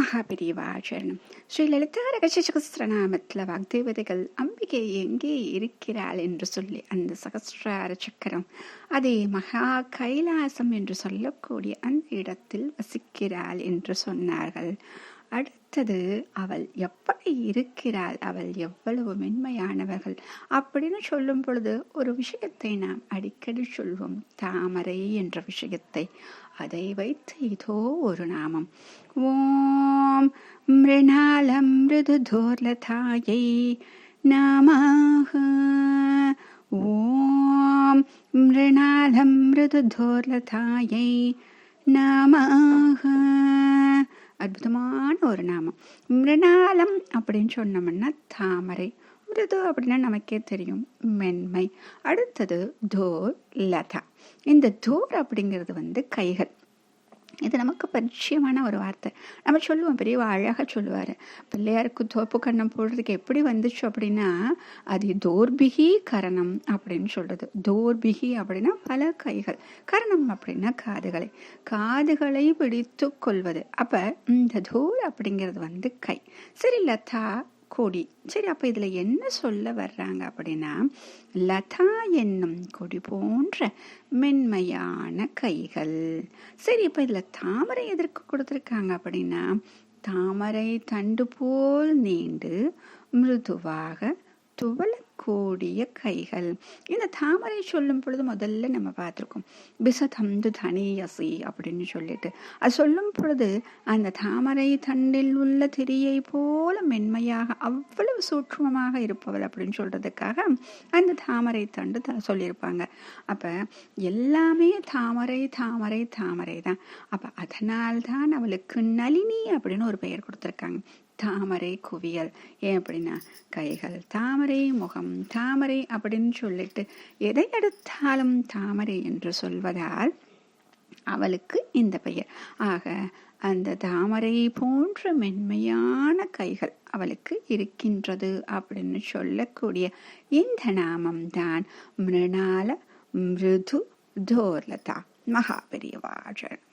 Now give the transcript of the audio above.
மகாபெரிவாச்சரணம். ஸ்ரீ லலிதா ரகசிய வாக்தேவதைகள் அம்பிகை எங்கே இருக்கிறாள் என்று சொல்லி அந்த சகசிரார சக்கரம் அதே மகா கைலாசம் என்று சொல்லக்கூடிய அந்த இடத்தில் வசிக்கிறாள் என்று சொன்னார்கள். அடுத்தது அவள் எப்படி இருக்கிறாள், அவள் எவ்வளவு மென்மையானவர்கள் அப்படின்னு சொல்லும் பொழுது ஒரு விஷயத்தை நாம் அடிக்கடி சொல்வோம், தாமரை என்ற விஷயத்தை. அதை வைத்து இதோ ஒரு நாமம், ஓம் மிருணாலம் மிருதுதோர்லதாயை நமஹ. ஓம் மிருணாலம் மிருதுதோர்லதாயை நமஹ. அற்புதமான ஒரு நாமம். மிருணாலம் அப்படின்னு சொன்னோம்னா தாமரை, மிருது அப்படின்னா நமக்கே தெரியும் மென்மை. அடுத்தது தோர் லதா. இந்த தோர் அப்படிங்கிறது கைகள். இது நமக்கு பரிச்சயமான ஒரு வார்த்தை. நம்ம சொல்லுவோம், பெரியவா அழகாக சொல்லுவார், பிள்ளையாருக்கு தோப்பு கண்ணம் போடுறதுக்கு எப்படி வந்துச்சு அப்படின்னா அது தோர்பிகி கரணம் அப்படின்னு சொல்றது. தோர்பிகி அப்படின்னா பல கைகள், கரணம் அப்படின்னா காதுகளை பிடித்து கொள்வது. அப்ப இந்த தோர் அப்படிங்கிறது கை. சரி, லதா கொடி. சரி, அப்ப இதுல என்ன சொல்ல வர்றாங்க அப்படின்னா, லதா என்னும் கொடி போன்ற மென்மையான கைகள். சரி, இப்ப இதுல தாமரை எதற்கு கொடுத்திருக்காங்க அப்படின்னா, தாமரை தண்டு போல் நீண்டு மிருதுவாக துவளக்கூடிய கைகள். இந்த தாமரை சொல்லும் பொழுது முதல்ல நம்ம பார்த்திருக்கோம், பிசதந்து தனியசி அப்படின்னு சொல்லிட்டு. அது சொல்லும் பொழுது அந்த தாமரை தண்டில் உள்ள திரியை போல மென்மையாக அவ்வளவு சூட்சமமாக இருப்பவள் அப்படின்னு சொல்றதுக்காக அந்த தாமரை தண்டு சொல்லியிருப்பாங்க. அப்ப எல்லாமே தாமரை தாமரை தாமரை தான். அப்ப அதனால்தான் அவளுக்கு நளினி அப்படின்னு ஒரு பெயர் கொடுத்திருக்காங்க. தாமரை குவியல். ஏன் அப்படின்னா கைகள் தாமரை, முகம் தாமரை அப்படின்னு சொல்லிட்டு எதை எடுத்தாலும் தாமரை என்று சொல்வதால் அவளுக்கு இந்த பெயர். ஆக அந்த தாமரை போன்ற மென்மையான கைகள் அவளுக்கு இருக்கின்றது அப்படின்னு சொல்லக்கூடிய இந்த நாமம் தான் மிருணால மிருது தோர்லதா. மகாபெரிவாச்சரணம்.